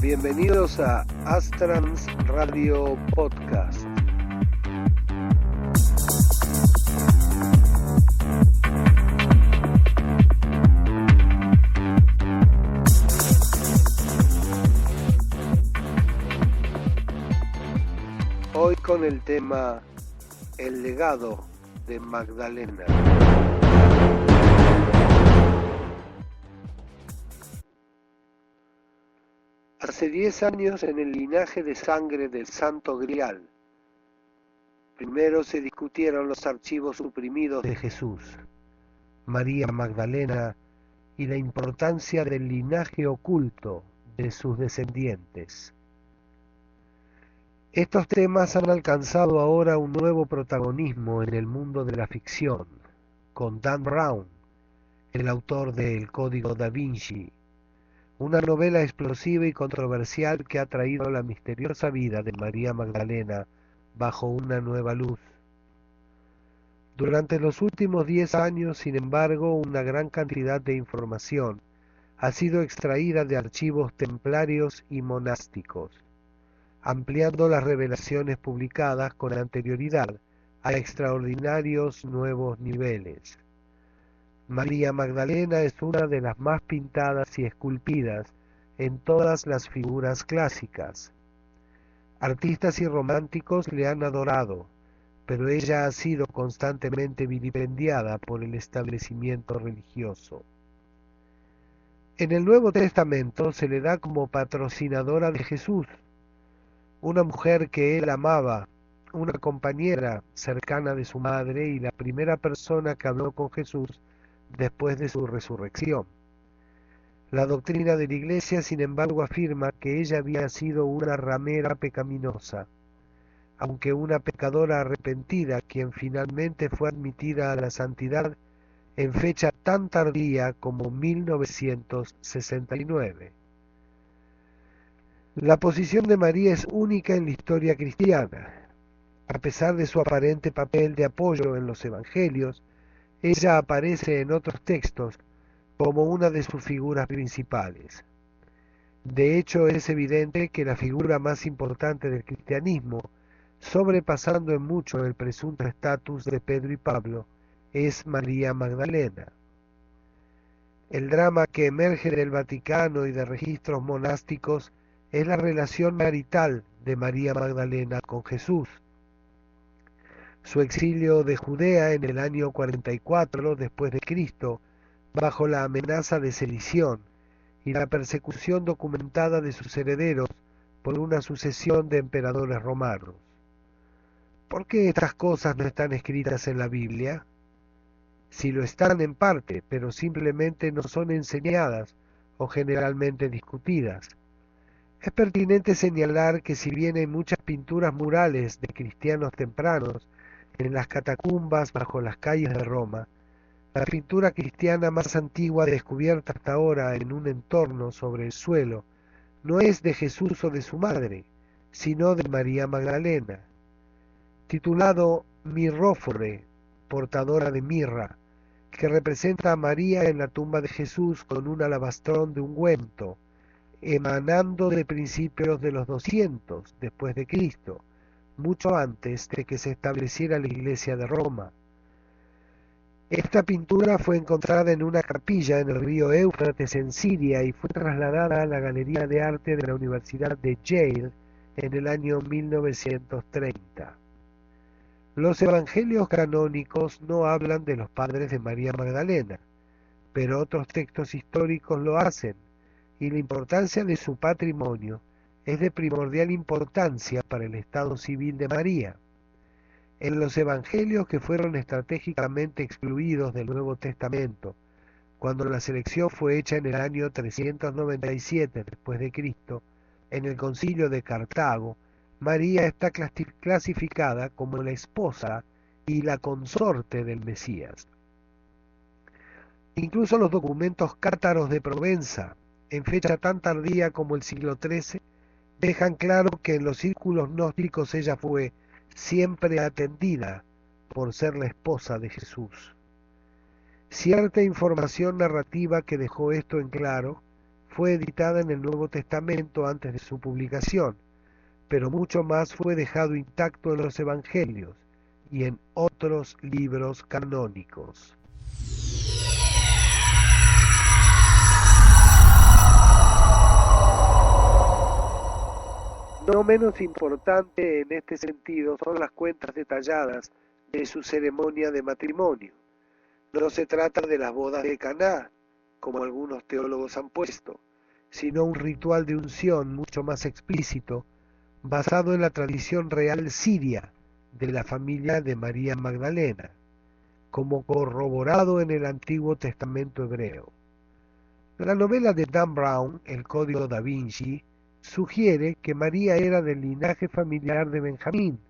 Bienvenidos a Astrans Radio Podcast. Hoy con el tema El legado de Magdalena. Hace 10 años en el linaje de sangre del Santo Grial. Primero se discutieron los archivos suprimidos de Jesús, María Magdalena y la importancia del linaje oculto de sus descendientes. Estos temas han alcanzado ahora un nuevo protagonismo en el mundo de la ficción, con Dan Brown, el autor de El Código Da Vinci, una novela explosiva y controversial que ha traído la misteriosa vida de María Magdalena bajo una nueva luz. Durante los últimos 10 años, sin embargo, una gran cantidad de información ha sido extraída de archivos templarios y monásticos, ampliando las revelaciones publicadas con anterioridad a extraordinarios nuevos niveles. María Magdalena es una de las más pintadas y esculpidas en todas las figuras clásicas. Artistas y románticos le han adorado, pero ella ha sido constantemente vilipendiada por el establecimiento religioso. En el Nuevo Testamento se le da como patrocinadora de Jesús, una mujer que él amaba, una compañera cercana de su madre y la primera persona que habló con Jesús después de su resurrección. La doctrina de la Iglesia, sin embargo, afirma que ella había sido una ramera pecaminosa, aunque una pecadora arrepentida, quien finalmente fue admitida a la santidad en fecha tan tardía como 1969. La posición de María es única en la historia cristiana. A pesar de su aparente papel de apoyo en los evangelios, ella aparece en otros textos como una de sus figuras principales. De hecho, es evidente que la figura más importante del cristianismo, sobrepasando en mucho el presunto estatus de Pedro y Pablo, es María Magdalena. El drama que emerge del Vaticano y de registros monásticos es la relación marital de María Magdalena con Jesús. Su exilio de Judea en el año 44 después de Cristo, bajo la amenaza de sedición y la persecución documentada de sus herederos por una sucesión de emperadores romanos. ¿Por qué estas cosas no están escritas en la Biblia? Si lo están en parte, pero simplemente no son enseñadas o generalmente discutidas. Es pertinente señalar que si bien hay muchas pinturas murales de cristianos tempranos en las catacumbas bajo las calles de Roma, la pintura cristiana más antigua descubierta hasta ahora en un entorno sobre el suelo no es de Jesús o de su madre, sino de María Magdalena. Titulado Mirrófore, portadora de mirra, que representa a María en la tumba de Jesús con un alabastrón de ungüento, emanando de principios de los 200 después de Cristo, mucho antes de que se estableciera la Iglesia de Roma. Esta pintura fue encontrada en una capilla en el río Éufrates en Siria y fue trasladada a la Galería de Arte de la Universidad de Yale en el año 1930. Los evangelios canónicos no hablan de los padres de María Magdalena, pero otros textos históricos lo hacen, y la importancia de su patrimonio es de primordial importancia para el estado civil de María. En los evangelios que fueron estratégicamente excluidos del Nuevo Testamento, cuando la selección fue hecha en el año 397 después de Cristo, en el Concilio de Cartago, María está clasificada como la esposa y la consorte del Mesías. Incluso los documentos cátaros de Provenza, en fecha tan tardía como el siglo XIII, dejan claro que en los círculos gnósticos ella fue siempre atendida por ser la esposa de Jesús. Cierta información narrativa que dejó esto en claro fue editada en el Nuevo Testamento antes de su publicación, pero mucho más fue dejado intacto en los Evangelios y en otros libros canónicos. No menos importante en este sentido son las cuentas detalladas de su ceremonia de matrimonio. No se trata de las bodas de Caná, como algunos teólogos han puesto, sino un ritual de unción mucho más explícito, basado en la tradición real siria de la familia de María Magdalena, como corroborado en el Antiguo Testamento hebreo. La novela de Dan Brown, El Código da Vinci, sugiere que María era del linaje familiar de Benjamín,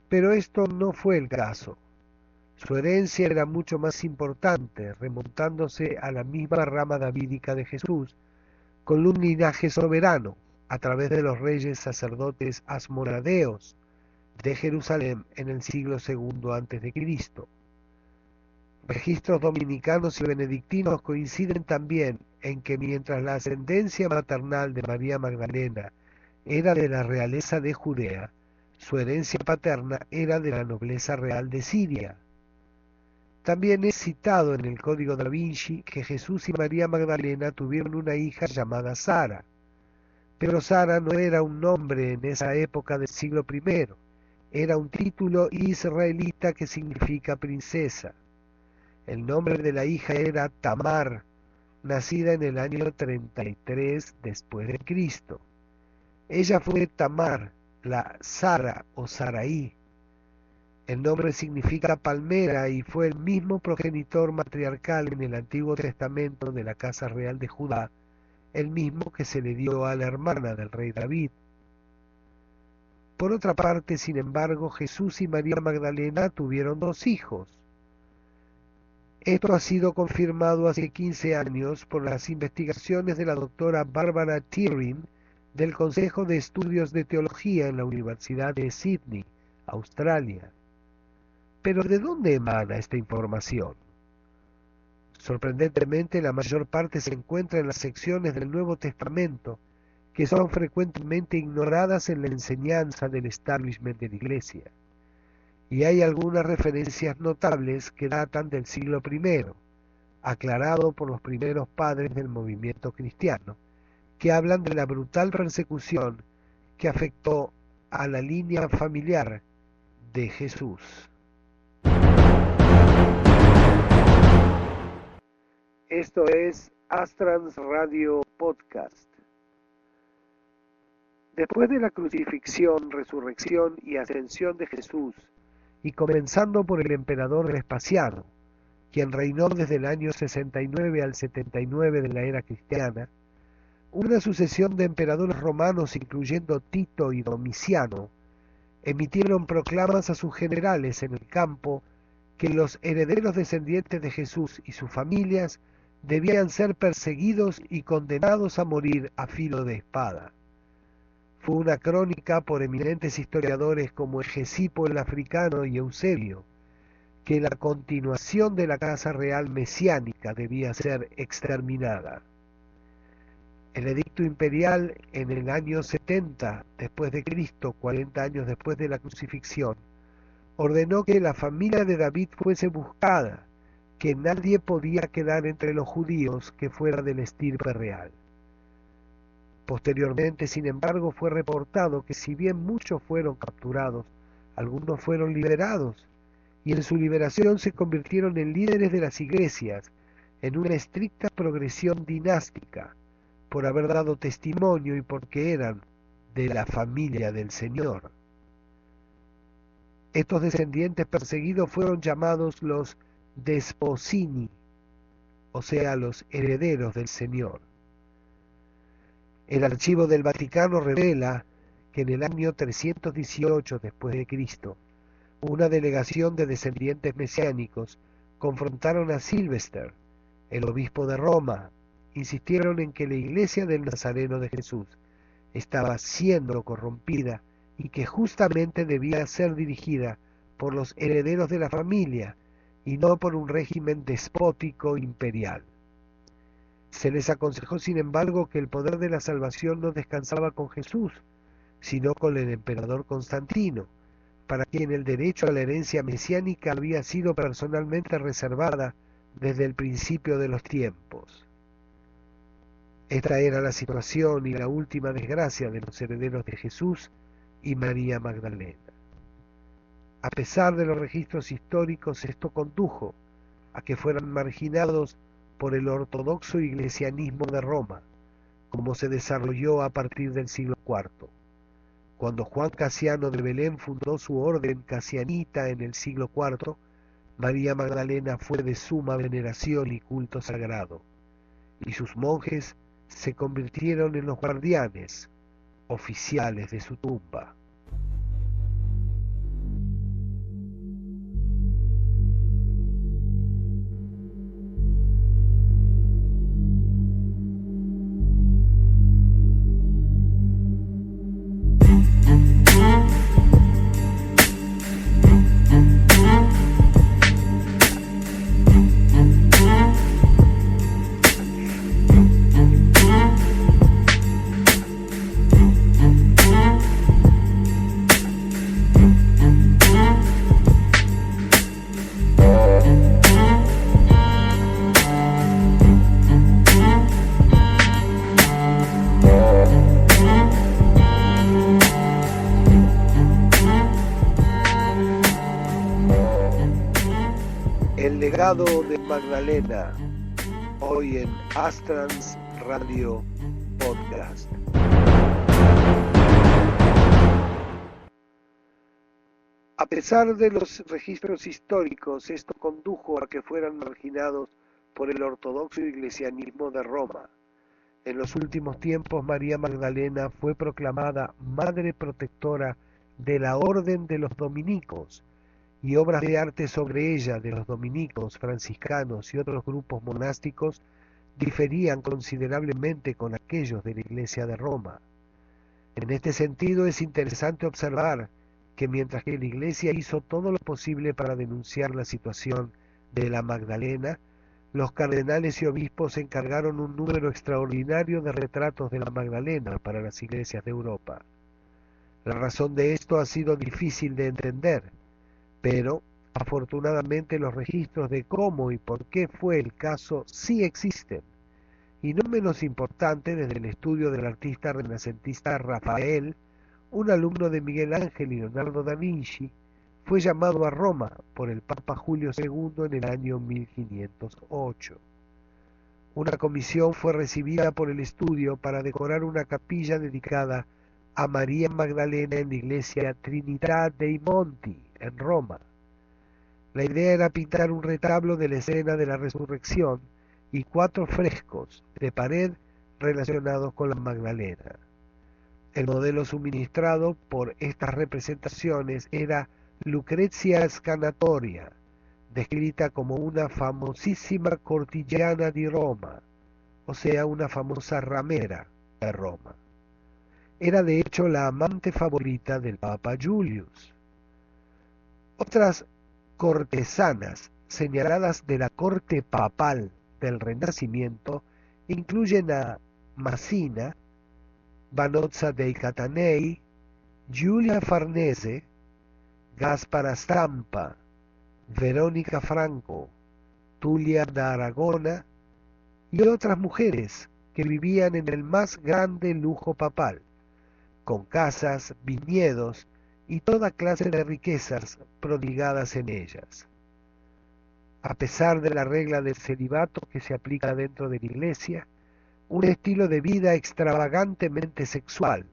pero esto no fue el caso. Su herencia era mucho más importante, remontándose a la misma rama davídica de Jesús, con un linaje soberano, a través de los reyes sacerdotes asmonadeos de Jerusalén en el siglo II a.C. Registros dominicanos y benedictinos coinciden también en que mientras la ascendencia maternal de María Magdalena era de la realeza de Judea, su herencia paterna era de la nobleza real de Siria. También es citado en el Código da Vinci que Jesús y María Magdalena tuvieron una hija llamada Sara, pero Sara no era un nombre en esa época del siglo I, era un título israelita que significa princesa. El nombre de la hija era Tamar, nacida en el año 33 después de Cristo. Ella fue Tamar, la Sara o Saraí. El nombre significa palmera y fue el mismo progenitor matriarcal en el Antiguo Testamento de la Casa Real de Judá, el mismo que se le dio a la hermana del rey David. Por otra parte, sin embargo, Jesús y María Magdalena tuvieron 2 hijos. Esto ha sido confirmado hace 15 años por las investigaciones de la doctora Barbara Turing del Consejo de Estudios de Teología en la Universidad de Sydney, Australia. Pero ¿de dónde emana esta información? Sorprendentemente, la mayor parte se encuentra en las secciones del Nuevo Testamento, que son frecuentemente ignoradas en la enseñanza del establishment de la Iglesia. Y hay algunas referencias notables que datan del siglo I, aclarado por los primeros padres del movimiento cristiano, que hablan de la brutal persecución que afectó a la línea familiar de Jesús. Esto es Astrans Radio Podcast. Después de la crucifixión, resurrección y ascensión de Jesús, y comenzando por el emperador Vespasiano, quien reinó desde el año 69 al 79 de la era cristiana, una sucesión de emperadores romanos, incluyendo Tito y Domiciano, emitieron proclamas a sus generales en el campo que los herederos descendientes de Jesús y sus familias debían ser perseguidos y condenados a morir a filo de espada. Fue una crónica por eminentes historiadores como Egesipo el Africano y Eusebio, que la continuación de la casa real mesiánica debía ser exterminada. El edicto imperial en el año 70 después de Cristo, 40 años después de la crucifixión, ordenó que la familia de David fuese buscada que nadie podía quedar entre los judíos que fuera del estirpe real. Posteriormente, sin embargo, fue reportado que si bien muchos fueron capturados, algunos fueron liberados, y en su liberación se convirtieron en líderes de las iglesias, en una estricta progresión dinástica, por haber dado testimonio y porque eran de la familia del Señor. Estos descendientes perseguidos fueron llamados los desposini, o sea, los herederos del Señor. El archivo del Vaticano revela que en el año 318 después de Cristo, una delegación de descendientes mesiánicos confrontaron a Silvester, el obispo de Roma. Insistieron en que la iglesia del Nazareno de Jesús estaba siendo corrompida y que justamente debía ser dirigida por los herederos de la familia y no por un régimen despótico imperial. Se les aconsejó, sin embargo, que el poder de la salvación no descansaba con Jesús, sino con el emperador Constantino, para quien el derecho a la herencia mesiánica había sido personalmente reservada desde el principio de los tiempos. Esta era la situación y la última desgracia de los herederos de Jesús y María Magdalena. A pesar de los registros históricos, esto condujo a que fueran marginados por el ortodoxo iglesianismo de Roma, como se desarrolló a partir del siglo IV. Cuando Juan Casiano de Belén fundó su orden casianita en el siglo IV, María Magdalena fue de suma veneración y culto sagrado, y sus monjes se convirtieron en los guardianes oficiales de su tumba. El legado de Magdalena, hoy en Astrans Radio Podcast. A pesar de los registros históricos, esto condujo a que fueran marginados por el ortodoxo iglesianismo de Roma. En los últimos tiempos, María Magdalena fue proclamada Madre Protectora de la Orden de los Dominicos, y obras de arte sobre ella de los dominicos, franciscanos y otros grupos monásticos diferían considerablemente con aquellos de la Iglesia de Roma. En este sentido, es interesante observar que mientras que la Iglesia hizo todo lo posible para denunciar la situación de la Magdalena, los cardenales y obispos encargaron un número extraordinario de retratos de la Magdalena para las iglesias de Europa. La razón de esto ha sido difícil de entender, pero afortunadamente los registros de cómo y por qué fue el caso sí existen, y no menos importante desde el estudio del artista renacentista Rafael, un alumno de Miguel Ángel y Leonardo da Vinci, fue llamado a Roma por el Papa Julio II en el año 1508. Una comisión fue recibida por el estudio para decorar una capilla dedicada a María Magdalena en la iglesia Trinità dei Monti, en Roma. La idea era pintar un retablo de la escena de la resurrección y 4 frescos de pared relacionados con la Magdalena. El modelo suministrado por estas representaciones era Lucrezia Scanatoria, descrita como una famosísima cortillana di Roma, o sea, una famosa ramera de Roma. Era de hecho la amante favorita del Papa Julius. Otras cortesanas señaladas de la corte papal del Renacimiento incluyen a Massina, Vanozza dei Catanei, Giulia Farnese, Gaspara Stampa, Verónica Franco, Tulia da Aragona y otras mujeres que vivían en el más grande lujo papal, con casas, viñedos y toda clase de riquezas prodigadas en ellas. A pesar de la regla del celibato que se aplica dentro de la Iglesia, un estilo de vida extravagantemente sexual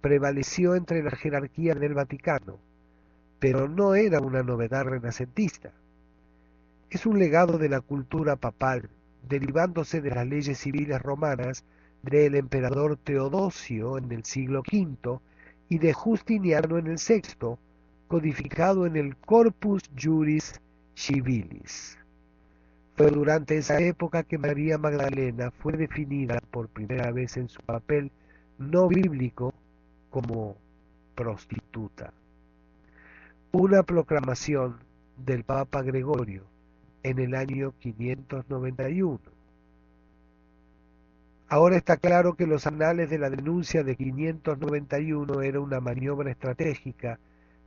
prevaleció entre la jerarquía del Vaticano, pero no era una novedad renacentista. Es un legado de la cultura papal, derivándose de las leyes civiles romanas del emperador Teodosio en el siglo V y de Justiniano en el VI, codificado en el Corpus Juris Civilis. Fue durante esa época que María Magdalena fue definida por primera vez en su papel no bíblico como prostituta. Una proclamación del Papa Gregorio en el año 591. Ahora está claro que los anales de la denuncia de 591 era una maniobra estratégica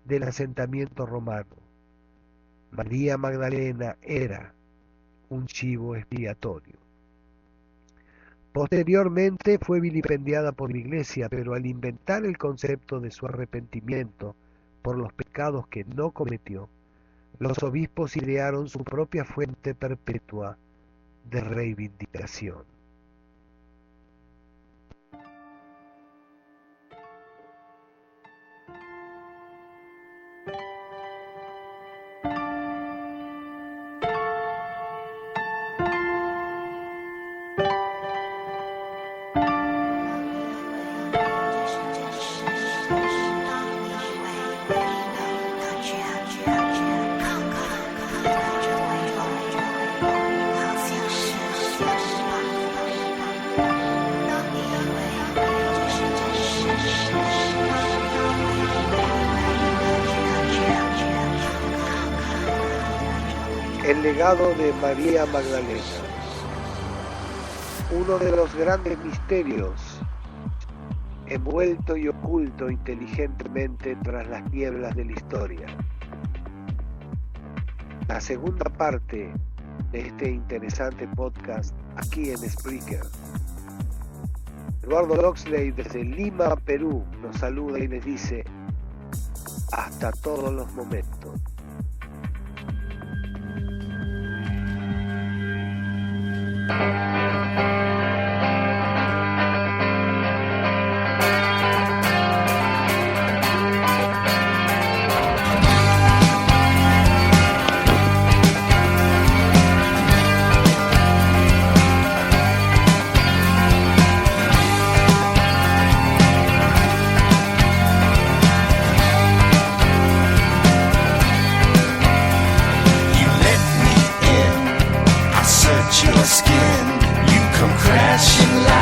del asentamiento romano. María Magdalena era un chivo expiatorio. Posteriormente fue vilipendiada por la Iglesia, pero al inventar el concepto de su arrepentimiento por los pecados que no cometió, los obispos idearon su propia fuente perpetua de reivindicación. El legado de María Magdalena. Uno de los grandes misterios, envuelto y oculto inteligentemente tras las nieblas de la historia. La segunda parte de este interesante podcast aquí en Spreaker. Eduardo Loxley desde Lima, Perú, nos saluda y les dice hasta todos los momentos. Your skin, you come crashing like